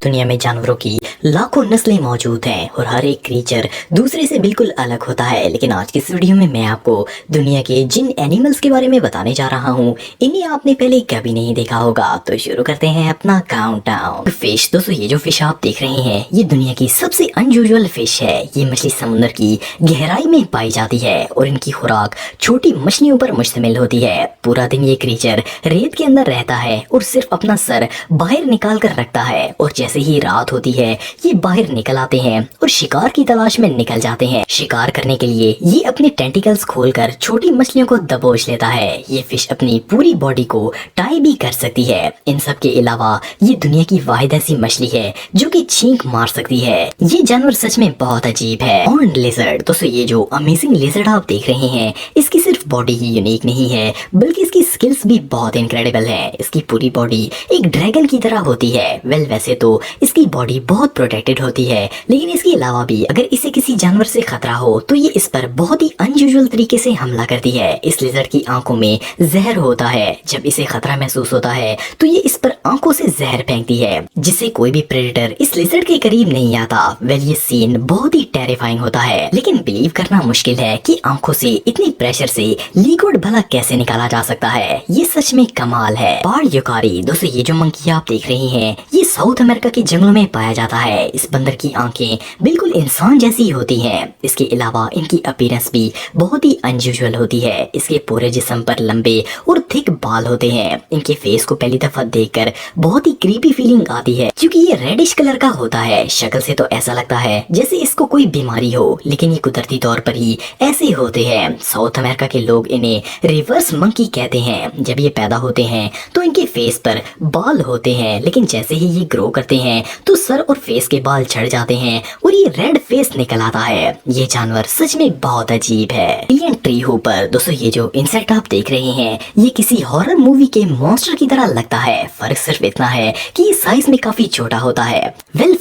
दुनिया में जानवरों की लाखों नस्लें मौजूद हैं और हर एक क्रीचर दूसरे से बिल्कुल अलग होता है। लेकिन आज की इस वीडियो में मैं आपको दुनिया के जिन एनिमल्स के बारे में बताने जा रहा हूँ, इन्हें आपने पहले कभी नहीं देखा होगा। तो शुरू करते हैं अपना काउंटडाउन। फिश, दोस्तों ये जो फिश आप देख रहे हैं ये दुनिया की सबसे अनयूजुअल फिश है। ये मछली समुद्र की गहराई में पाई जाती है और इनकी खुराक छोटी मछलियों पर मुश्तमिल होती है। पूरा दिन ये क्रीचर रेत के अंदर रहता है और सिर्फ अपना सर बाहर निकाल कर रखता है और जैसे ही रात होती है ये बाहर निकल आते हैं और शिकार की तलाश में निकल जाते हैं। शिकार करने के लिए ये अपने टेंटिकल्स खोलकर छोटी मछलियों को दबोच लेता है। ये फिश अपनी पूरी बॉडी को टाई भी कर सकती है। इन सब के अलावा ये दुनिया की वाहिद ऐसी मछली है जो कि छींक मार सकती है। ये जानवर सच में बहुत अजीब है। हॉर्न्ड लिजर्ड, दोस्तों ये जो अमेजिंग लिजर्ड आप देख रहे हैं इसकी सिर्फ बॉडी ही यूनिक नहीं है बल्कि इसकी स्किल्स भी बहुत इनक्रेडिबल है। इसकी पूरी बॉडी एक ड्रैगन की तरह होती है। वैसे तो इसकी बॉडी बहुत प्रोटेक्टेड होती है, लेकिन इसके अलावा भी अगर इसे किसी जानवर से खतरा हो तो ये इस पर बहुत ही अनयूजुअल तरीके से हमला करती है। इस लिजर्ड की आंखों में जहर होता है। जब इसे खतरा महसूस होता है तो ये इस पर आंखों से जहर फेंकती है, जिससे कोई भी प्रेडेटर इस लिजर्ड के करीब नहीं आता। ये सीन बहुत ही टेरिफाइंग होता है, लेकिन बिलीव करना मुश्किल है कि आंखों से इतनी प्रेशर से लिक्विड भला कैसे निकाला जा सकता है। ये सच में कमाल है। बाड़ युकारी, दोस्तों ये जो मंकी आप देख रहे हैं ये साउथ अमेरिका के जंगलों में पाया जाता है। इस बंदर की आंखें बिल्कुल इंसान जैसी होती हैं। इसके अलावा इनकी अपीयरेंस भी बहुत ही अनयूजुअल होती है। इसके पूरे जिस्म पर लंबे और थिक बाल होते हैं। इनके फेस को पहली दफा देखकर बहुत ही क्रीपी फीलिंग आती है क्योंकि ये रेडिश कलर का होता है। शक्ल से तो ऐसा लगता है जैसे इसको कोई बीमारी हो, लेकिन ये कुदरती तौर पर ही ऐसे होते हैं। साउथ अमेरिका के लोग इन्हें रिवर्स मंकी कहते हैं। जब ये पैदा होते हैं तो इनके फेस पर बाल होते हैं, लेकिन जैसे ही ये ग्रो करते हैं तो सर और फेस के बाल झड़ जाते हैं और ये रेड फेस निकल आता है। ये जानवर सच में बहुत अजीब है। एलियन ट्री होपर, दोस्तों ये जो इंसेक्ट आप देख रहे हैं ये किसी हॉरर मूवी के मॉन्स्टर की तरह लगता है। फर्क सिर्फ इतना है कि ये साइज में काफी छोटा होता है।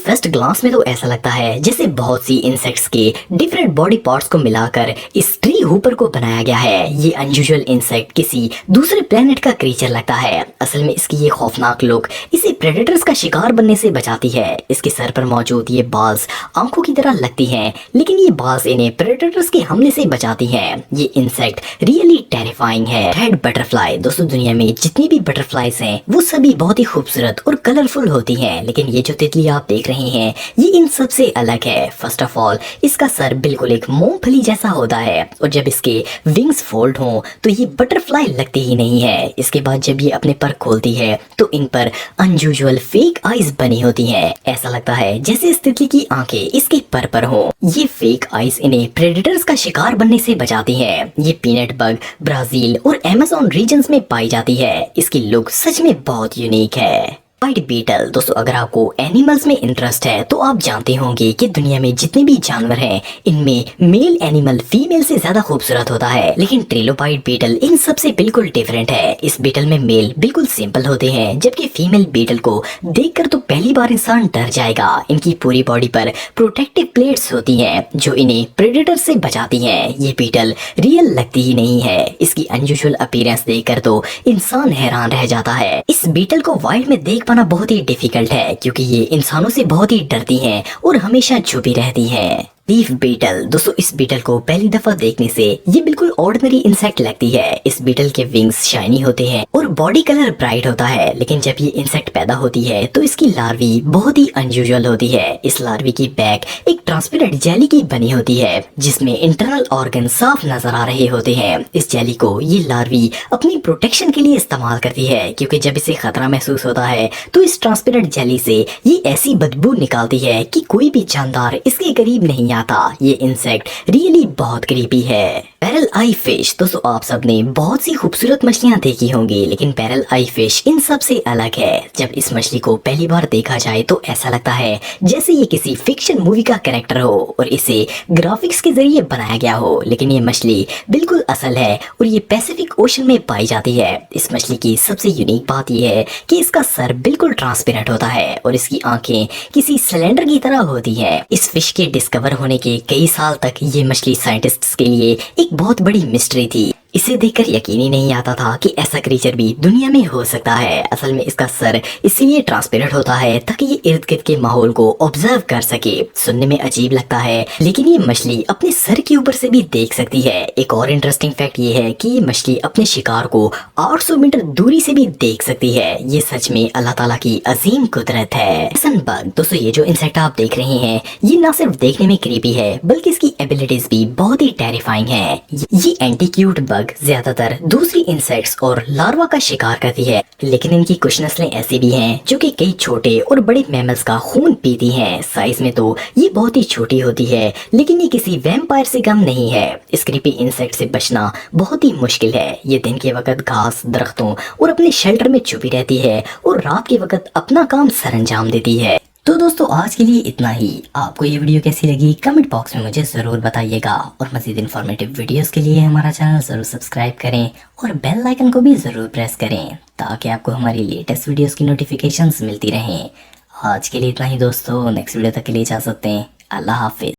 फर्स्ट ग्लांस में तो ऐसा लगता है जैसे बहुत सी इंसेक्ट्स के डिफरेंट बॉडी पार्ट्स को मिलाकर इस ट्री होपर को बनाया गया है। ये अनयूजुअल इंसेक्ट किसी दूसरे प्लेनेट का क्रीचर लगता है। असल में इसकी ये खौफनाक लुक इसे प्रेडेटर्स का शिकार बनने से बचाती है। इसके सर पर मौजूद ये बाल्स आंखों की तरह लगती हैं, लेकिन ये बाल्स इन्हें प्रेडेटर्स के हमले से बचाती हैं। ये इंसेक्ट रियली टेरिफाइंग है। रेड बटरफ्लाई, दोस्तों दुनिया में जितनी भी बटरफ्लाईज हैं वो सभी बहुत ही खूबसूरत और कलरफुल होती हैं, लेकिन ये जो तितली आप देख रहे हैं ये इन सबसे अलग है। फर्स्ट ऑफ ऑल इसका सर बिल्कुल एक मूंगफली जैसा होता है और जब इसके विंग्स फोल्ड हों तो ये बटरफ्लाई लगती ही नहीं है। इसके बाद जब ये अपने पर खोलती है तो इन पर अनयूजुअल फेक आईज बनी होती हैं। ऐसा लगता है जैसे इस तितली की आंखें इसके पर हों। ये फेक आईज इन्हें प्रेडेटर्स का शिकार बनने से बचाती हैं। ये पीनट बग ब्राजील और अमेज़न रीजन्स में पाई जाती है। इसकी लुक सच में बहुत यूनिक है। व्हाइट बीटल, दोस्तों अगर आपको एनिमल्स में इंटरेस्ट है तो आप जानते होंगे कि दुनिया में जितने भी जानवर हैं इनमें मेल एनिमल फीमेल से ज्यादा खूबसूरत होता है, लेकिन ट्रिलोबाइट बीटल इन सबसे बिल्कुल डिफरेंट है। इस बीटल में मेल बिल्कुल सिंपल होते हैं, जबकि फीमेल बीटल को देखकर तो पहली बार इंसान डर जाएगा। इनकी पूरी बॉडी पर प्रोटेक्टिव प्लेट्स होती हैं जो इन्हें प्रेडेटर से बचाती हैं। ये बीटल रियल लगती ही नहीं है। इसकी अनयूजुअल अपीयरेंस देखकर तो इंसान हैरान रह जाता है। इस बीटल को वाइल्ड में देख पाना बहुत ही डिफिकल्ट है क्योंकि ये इंसानों से बहुत ही डरती हैं और हमेशा छुपी रहती हैं। लीफ बीटल, दोस्तों इस बीटल को पहली दफा देखने से ये बिल्कुल ऑर्डिनरी इंसेक्ट लगती है। इस बीटल के विंग्स शाइनी होते हैं और बॉडी कलर ब्राइट होता है, लेकिन जब ये इंसेक्ट पैदा होती है तो इसकी लार्वी बहुत ही अनयूजुअल होती है। इस लार्वी की बैक एक ट्रांसपेरेंट जेली की बनी होती है जिसमें इंटरनल ऑर्गन साफ नजर आ रहे होते हैं। इस जेली को ये लार्वी अपनी प्रोटेक्शन के लिए इस्तेमाल करती है क्योंकि जब इसे खतरा महसूस होता है तो इस ट्रांसपेरेंट जेली से ये ऐसी बदबू निकालती है कि कोई भी जानदार इसके करीब नहीं आता। ये इंसेक्ट रियली बहुत क्रीपी है। पैरल आई फिश, दोस्तों आप सबने बहुत सी खूबसूरत मछलियां देखी होंगी, लेकिन पैरल आई फिश इन सब से अलग है। जब इस मछली को पहली बार देखा जाए तो ऐसा लगता है जैसे ये किसी फिक्शन मूवी का कैरेक्टर हो और इसे ग्राफिक्स के जरिए बनाया गया हो, लेकिन ये मछली बिल्कुल असल है और ये पैसिफिक ओशन में पाई जाती है। इस मछली की सबसे यूनिक बात यह है कि इसका सर बिल्कुल ट्रांसपेरेंट होता है और इसकी आंखें किसी सिलेंडर की तरह होती हैं। इस फिश के डिस्कवर होने के कई साल तक ये मछली साइंटिस्ट्स के लिए एक बहुत बड़ी मिस्ट्री थी। इसे देखकर यकीन ही नहीं आता था कि ऐसा क्रीचर भी दुनिया में हो सकता है। असल में इसका सर इसीलिए ट्रांसपेरेंट होता है ताकि ये इर्द गिर्द के माहौल को ऑब्जर्व कर सके। सुनने में अजीब लगता है लेकिन ये मछली अपने सर के ऊपर से भी देख सकती है। एक और इंटरेस्टिंग फैक्ट ये है कि ये मछली अपने शिकार को 800 मीटर दूरी से भी देख सकती है। ये सच में अल्लाह ताला की अजीम कुदरत है। सनबग दोस्तों, ये जो इंसेक्ट आप देख रहे हैं ये ना सिर्फ देखने में क्रीपी है बल्कि इसकी एबिलिटीज भी बहुत ही टेरिफाइंग है। ये एंटीक्यूट बग ज्यादातर दूसरी इंसेक्ट्स और लार्वा का शिकार करती है, लेकिन इनकी कुछ नस्लें ऐसी भी हैं जो कि कई छोटे और बड़े मैमल्स का खून पीती हैं। साइज में तो ये बहुत ही छोटी होती है लेकिन ये किसी वैम्पायर से कम नहीं है। इस क्रीपी इंसेक्ट से बचना बहुत ही मुश्किल है। ये दिन के वक्त घास, दरख्तों और अपने शेल्टर में छुपी रहती है और रात के वक्त अपना काम सरंजाम देती है। तो दोस्तों आज के लिए इतना ही। आपको ये वीडियो कैसी लगी कमेंट बॉक्स में मुझे ज़रूर बताइएगा और मज़ीद इन्फॉर्मेटिव वीडियोस के लिए हमारा चैनल ज़रूर सब्सक्राइब करें और बेल आइकन को भी ज़रूर प्रेस करें ताकि आपको हमारी लेटेस्ट वीडियोस की नोटिफिकेशंस मिलती रहें। आज के लिए इतना ही दोस्तों, नेक्स्ट वीडियो तक के लिए इजाज़त दें। अल्लाह हाफिज़।